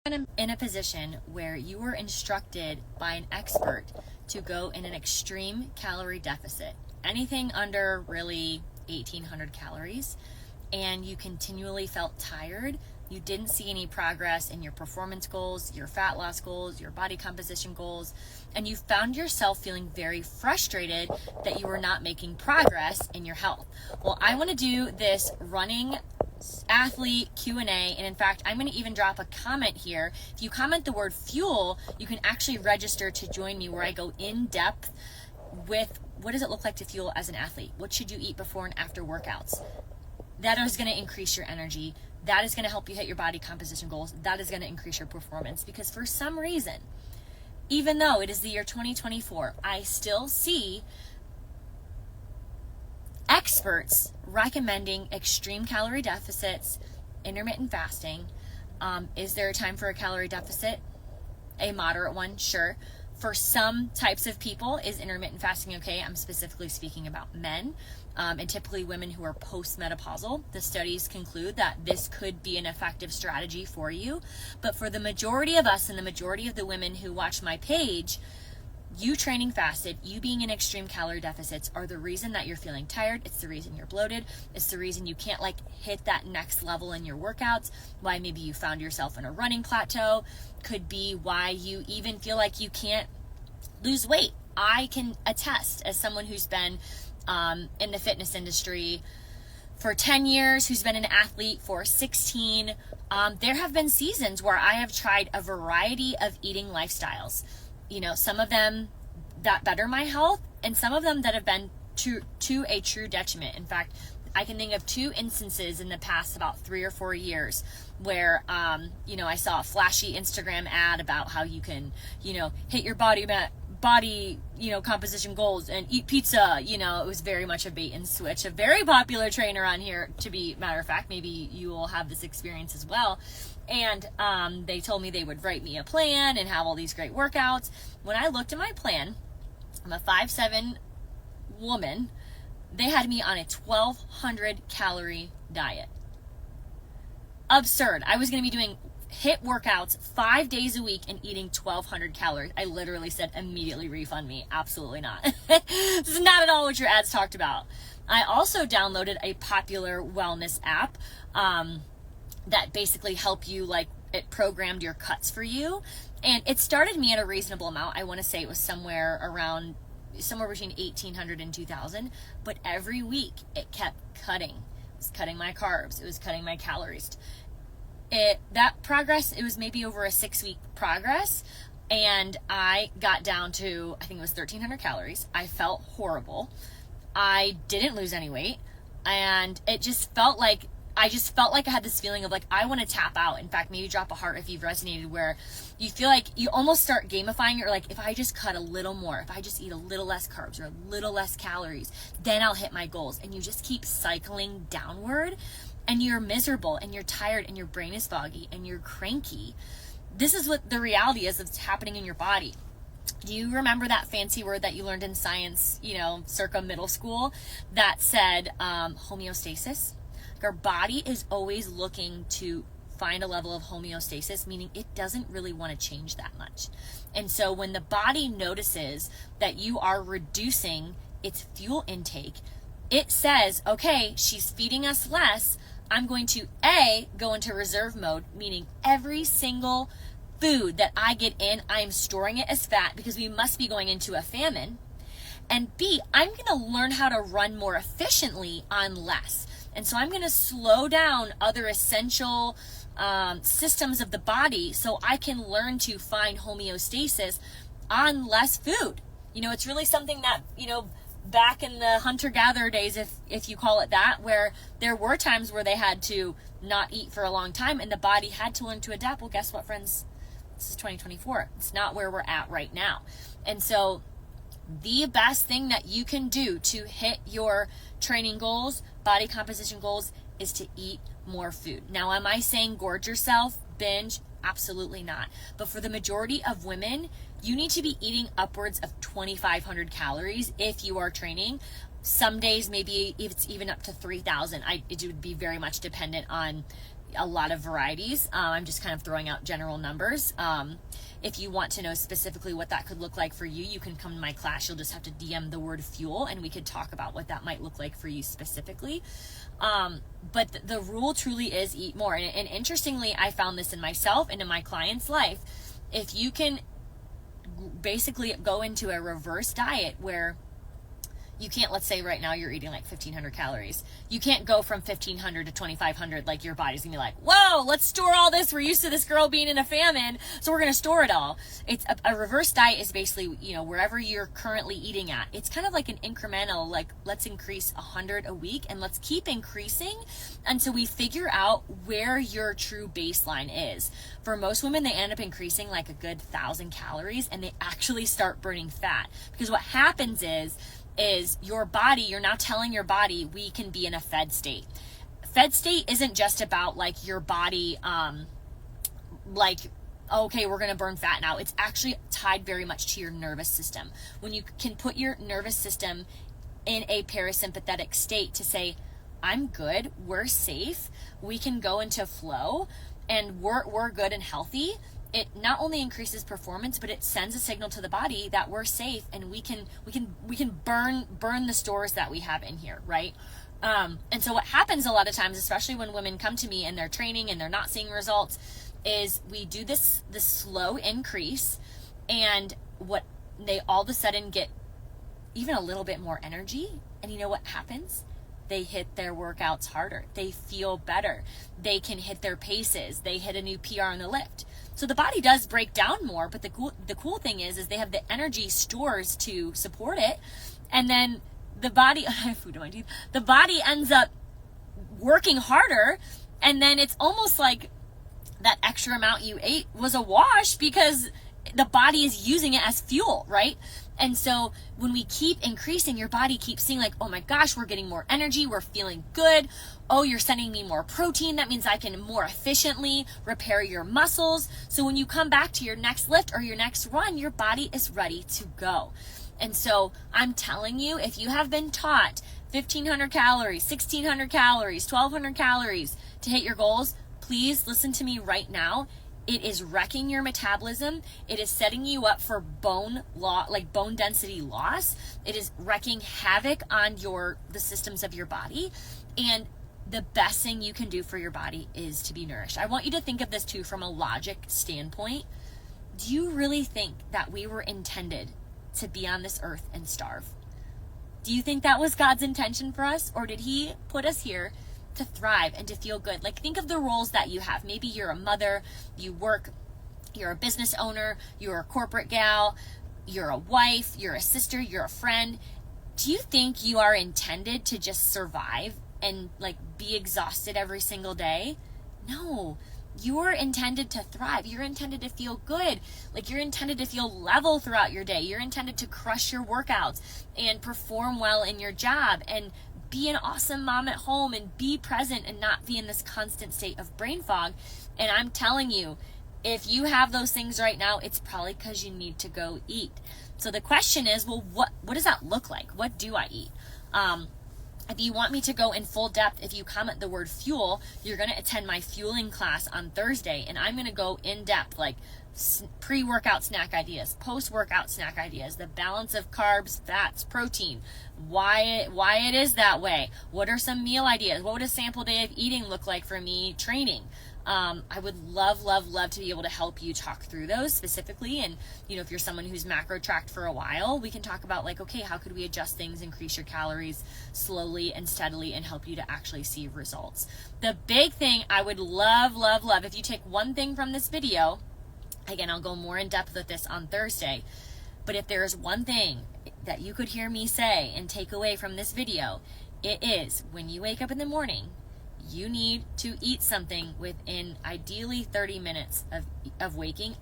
in a position where you were instructed by an expert to go in an extreme calorie deficit, anything under really 1,800 calories, and you continually felt tired, you didn't see any progress in your performance goals, your fat loss goals, your body composition goals, and you found yourself feeling very frustrated that you were not making progress in your health. Well, I want to do this running athlete Q&A, and in fact, I'm going to even drop a comment here. If you comment the word fuel, you can actually register to join me, where I go in depth with what does it look like to fuel as an athlete? What should you eat before and after workouts? That is going to increase your energy. That is going to help you hit your body composition goals. That is going to increase your performance, because for some reason, even though it is the year 2024, I still see experts recommending extreme calorie deficits, intermittent fasting. Is there a time for a calorie deficit? A moderate one, sure. For some types of people, is intermittent fasting okay? I'm specifically speaking about men, and typically women who are postmenopausal. The studies conclude that this could be an effective strategy for you. But for the majority of us and the majority of the women who watch my page, you training fasted, you being in extreme calorie deficits are the reason that you're feeling tired. It's the reason you're bloated. It's the reason you can't hit that next level in your workouts. Why maybe you found yourself in a running plateau. Could be why you even feel like you can't lose weight. I can attest, as someone who's been in the fitness industry for 10 years, who's been an athlete for 16, there have been seasons where I have tried a variety of eating lifestyles. Some of them that better my health, and some of them that have been to a true detriment. In fact, I can think of 2 instances in the past about 3 or 4 years where, I saw a flashy Instagram ad about how you can, hit your body composition goals and eat pizza. It was very much a bait and switch. A very popular trainer on here, to be matter of fact, maybe you will have this experience as well. And they told me they would write me a plan and have all these great workouts. When I looked at my plan, I'm a 5'7" woman. They had me on a 1,200 calorie diet. Absurd. I was going to be doing HIIT workouts 5 days a week and eating 1,200 calories. I literally said, immediately refund me. Absolutely not. This is not at all what your ads talked about. I also downloaded a popular wellness app that basically help you, it programmed your cuts for you. And it started me at a reasonable amount. I want to say it was somewhere between 1,800 and 2,000. But every week it kept cutting. It was cutting my carbs. It was cutting my calories. That progress, it was maybe over a 6-week progress. And I got down to, I think it was 1,300 calories. I felt horrible. I didn't lose any weight. And it just felt like I had this feeling of I want to tap out. In fact, maybe drop a heart if you've resonated, where you feel like you almost start gamifying it, or if I just cut a little more, if I just eat a little less carbs or a little less calories, then I'll hit my goals. And you just keep cycling downward, and you're miserable, and you're tired, and your brain is foggy, and you're cranky. This is what the reality is that's happening in your body. Do you remember that fancy word that you learned in science, circa middle school, that said homeostasis? Our body is always looking to find a level of homeostasis, meaning it doesn't really want to change that much. And so when the body notices that you are reducing its fuel intake, it says, okay, she's feeding us less. I'm going to go into reserve mode, meaning every single food that I get in, I'm storing it as fat, because we must be going into a famine. And B, I'm going to learn how to run more efficiently on less. And so I'm going to slow down other essential systems of the body so I can learn to find homeostasis on less food. It's really something that, back in the hunter-gatherer days, if you call it that, where there were times where they had to not eat for a long time and the body had to learn to adapt. Well, guess what, friends? This is 2024. It's not where we're at right now. And so the best thing that you can do to hit your training goals, body composition goals, is to eat more food. Now, am I saying gorge yourself, binge? Absolutely not. But for the majority of women, you need to be eating upwards of 2,500 calories if you are training. Some days, maybe it's even up to 3,000. It would be very much dependent on a lot of varieties. I'm just kind of throwing out general numbers. If you want to know specifically what that could look like for you, you can come to my class. You'll just have to DM the word fuel and we could talk about what that might look like for you specifically. But the rule truly is eat more. And interestingly, I found this in myself and in my client's life. If you can basically go into a reverse diet where you can't, let's say right now you're eating like 1,500 calories. You can't go from 1,500 to 2,500. Like your body's gonna be like, whoa, let's store all this. We're used to this girl being in a famine, so we're gonna store it all. It's a reverse diet is basically, wherever you're currently eating at. It's kind of like an incremental, like let's increase 100 a week and let's keep increasing until we figure out where your true baseline is. For most women, they end up increasing like a good 1,000 calories and they actually start burning fat, because what happens is your body, you're now telling your body we can be in a fed state. Fed state isn't just about like your body, okay, we're going to burn fat now. It's actually tied very much to your nervous system. When you can put your nervous system in a parasympathetic state to say, I'm good, we're safe, we can go into flow, and we're good and healthy, it not only increases performance, but it sends a signal to the body that we're safe and we can burn the stores that we have in here, right? And so what happens a lot of times, especially when women come to me and they're training and they're not seeing results, is we do this slow increase, and what they all of a sudden get even a little bit more energy. And you know what happens? They hit their workouts harder. They feel better. They can hit their paces. They hit a new PR on the lift. So the body does break down more, but the cool thing is they have the energy stores to support it. And then the body, I have food in my teeth, the body ends up working harder. And then it's almost like that extra amount you ate was a wash because the body is using it as fuel, right? And so when we keep increasing, your body keeps seeing like, oh my gosh, we're getting more energy, we're feeling good. Oh, you're sending me more protein. That means I can more efficiently repair your muscles. So when you come back to your next lift or your next run, your body is ready to go. And so I'm telling you, if you have been taught 1,500 calories, 1,600 calories, 1,200 calories to hit your goals, please listen to me right now. It is wrecking your metabolism. It is setting you up for bone density loss. It is wrecking havoc on the systems of your body. And the best thing you can do for your body is to be nourished. I want you to think of this too from a logic standpoint. Do you really think that we were intended to be on this earth and starve? Do you think that was God's intention for us? Or did he put us here to thrive and to feel good? Like, think of the roles that you have. Maybe you're a mother, you work, you're a business owner, you're a corporate gal, you're a wife, you're a sister, you're a friend. Do you think you are intended to just survive and like be exhausted every single day? No. You're intended to thrive. You're intended to feel good. Like, you're intended to feel level throughout your day. You're intended to crush your workouts and perform well in your job and be an awesome mom at home and be present and not be in this constant state of brain fog. And I'm telling you, if you have those things right now, it's probably because you need to go eat. So the question is, well, what does that look like? What do I eat? If you want me to go in full depth, if you comment the word fuel, you're going to attend my fueling class on Thursday, and I'm going to go in depth, like pre-workout snack ideas, post-workout snack ideas, the balance of carbs, fats, protein, why it is that way. What are some meal ideas? What would a sample day of eating look like for me training? I would love to be able to help you talk through those specifically. And, if you're someone who's macro tracked for a while, we can talk about like, okay, how could we adjust things, increase your calories slowly and steadily and help you to actually see results. The big thing I would love, if you take one thing from this video, again, I'll go more in depth with this on Thursday, but if there is one thing that you could hear me say and take away from this video, it is when you wake up in the morning, you need to eat something within ideally 30 minutes of waking,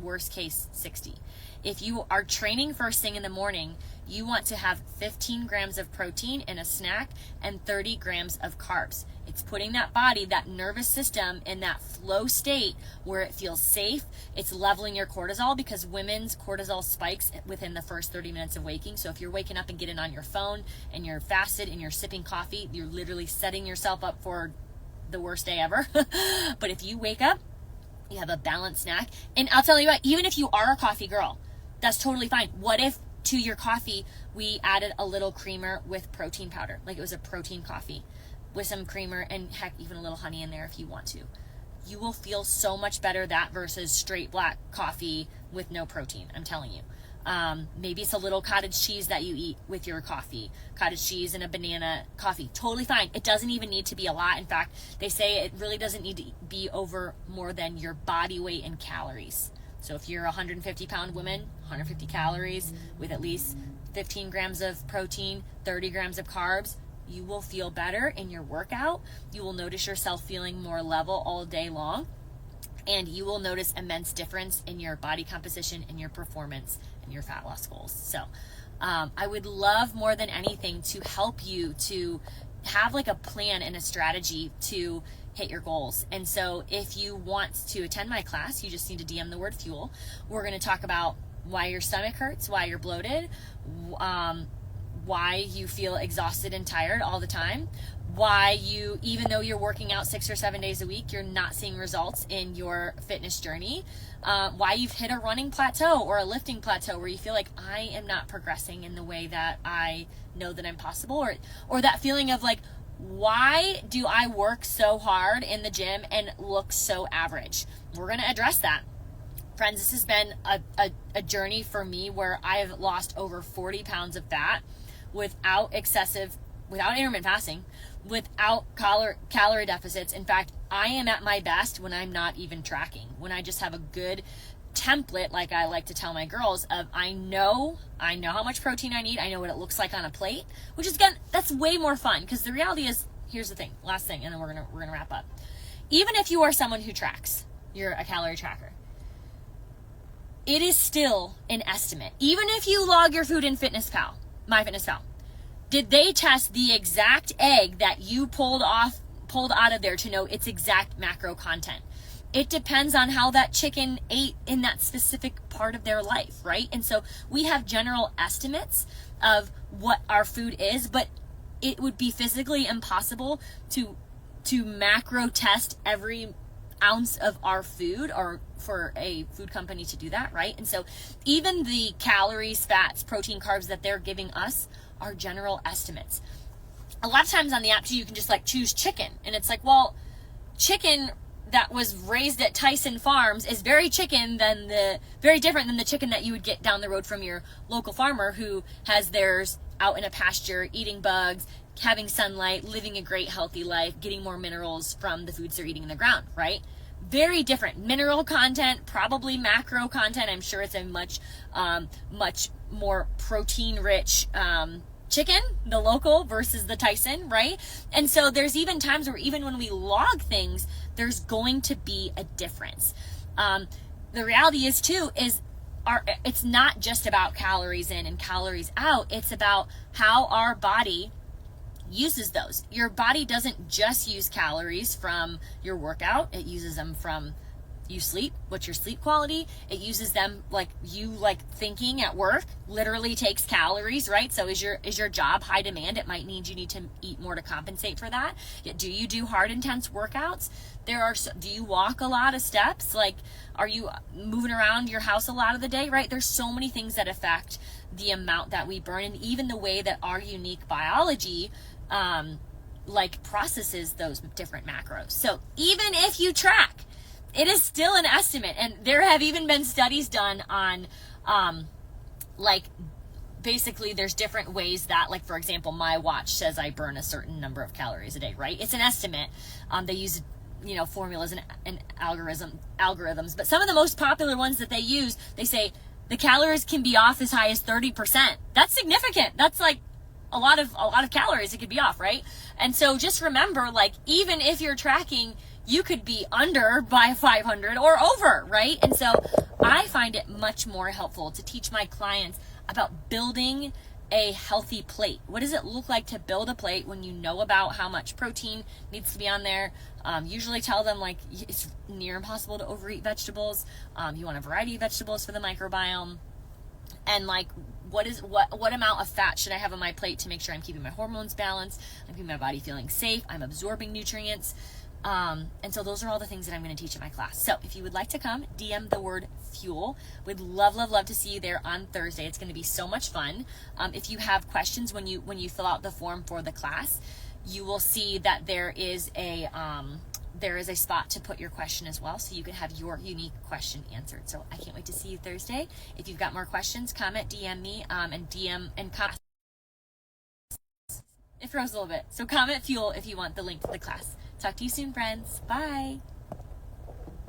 worst case 60. If you are training first thing in the morning, you want to have 15 grams of protein in a snack and 30 grams of carbs. It's putting that body, that nervous system in that flow state where it feels safe. It's leveling your cortisol because women's cortisol spikes within the first 30 minutes of waking. So if you're waking up and getting on your phone and you're fasted and you're sipping coffee, you're literally setting yourself up for the worst day ever. But if you wake up, you have a balanced snack. And I'll tell you what, even if you are a coffee girl, that's totally fine. What if to your coffee, we added a little creamer with protein powder? Like it was a protein coffee with some creamer and heck, even a little honey in there if you want to. You will feel so much better that versus straight black coffee with no protein. I'm telling you. Maybe it's a little cottage cheese that you eat with your coffee. Cottage cheese and a banana coffee. Totally fine. It doesn't even need to be a lot. In fact, they say it really doesn't need to be over more than your body weight in calories. So if you're a 150-pound woman, 150 calories with at least 15 grams of protein, 30 grams of carbs, you will feel better in your workout. You will notice yourself feeling more level all day long. And you will notice immense difference in your body composition, in your performance, and your fat loss goals. So I would love more than anything to help you to have like a plan and a strategy to hit your goals. And so if you want to attend my class, you just need to DM the word fuel. We're going to talk about why your stomach hurts, why you're bloated, why you feel exhausted and tired all the time, why you, even though you're working out 6 or 7 days a week, you're not seeing results in your fitness journey, why you've hit a running plateau or a lifting plateau where you feel like I am not progressing in the way that I know that I'm possible, or that feeling of like, why do I work so hard in the gym and look so average? We're going to address that. Friends, this has been a journey for me where I've lost over 40 pounds of fat without intermittent fasting, without calorie deficits. In fact, I am at my best when I'm not even tracking, when I just have a good template, like I like to tell my girls, of I know how much protein I need, I know what it looks like on a plate, which is, again, that's way more fun, because the reality is, here's the thing, last thing, and then we're gonna wrap up. Even if you are someone who tracks, you're a calorie tracker, it is still an estimate. Even if you log your food in MyFitnessPal, did they test the exact egg that you pulled out of there to know its exact macro content? It depends on how that chicken ate in that specific part of their life, right? And so we have general estimates of what our food is, but it would be physically impossible to macro test every ounce of our food, or for a food company to do that, right? And so even the calories, fats, protein, carbs that they're giving us are general estimates. A lot of times on the app too, you can just like choose chicken, and it's like, well, chicken that was raised at Tyson Farms is very different than the chicken that you would get down the road from your local farmer who has theirs out in a pasture, eating bugs, having sunlight, living a great healthy life, getting more minerals from the foods they're eating in the ground, right? Very different mineral content, probably macro content. I'm sure it's a much more protein rich chicken, the local versus the Tyson, right? And so there's even times where even when we log things, there's going to be a difference. The reality is too, it's not just about calories in and calories out. It's about how our body uses those. Your body doesn't just use calories from your workout. It uses them from you sleep, what's your sleep quality. It uses them like thinking at work literally takes calories, right? So is your job high demand? It might need you need to eat more to compensate for that. Do you do hard, intense workouts? Do you walk a lot of steps? Like, are you moving around your house a lot of the day, right? There's so many things that affect the amount that we burn, and even the way that our unique biology processes those different macros. So even if you track, it is still an estimate. And there have even been studies done on basically there's different ways that, like, for example, my watch says I burn a certain number of calories a day, right? It's an estimate. They use formulas and algorithms, but some of the most popular ones that they use, they say the calories can be off as high as 30%. That's significant. That's like a lot of calories it could be off, right? And so just remember, like, even if you're tracking, you could be under by 500 or over, right? And so I find it much more helpful to teach my clients about building a healthy plate. What does it look like to build a plate when you know about how much protein needs to be on there? Usually tell them, like, it's near impossible to overeat vegetables. You want a variety of vegetables for the microbiome. And like, what amount of fat should I have on my plate to make sure I'm keeping my hormones balanced, I'm keeping my body feeling safe, I'm absorbing nutrients. And so those are all the things that I'm going to teach in my class. So if you would like to come, DM the word fuel. We'd love, love, love to see you there on Thursday. It's going to be so much fun. If you have questions when you fill out the form for the class, you will see that there is a spot to put your question as well, so you can have your unique question answered. So I can't wait to see you Thursday. If you've got more questions, comment, DM me, and comment. It froze a little bit. So comment fuel if you want the link to the class. Talk to you soon, friends. Bye.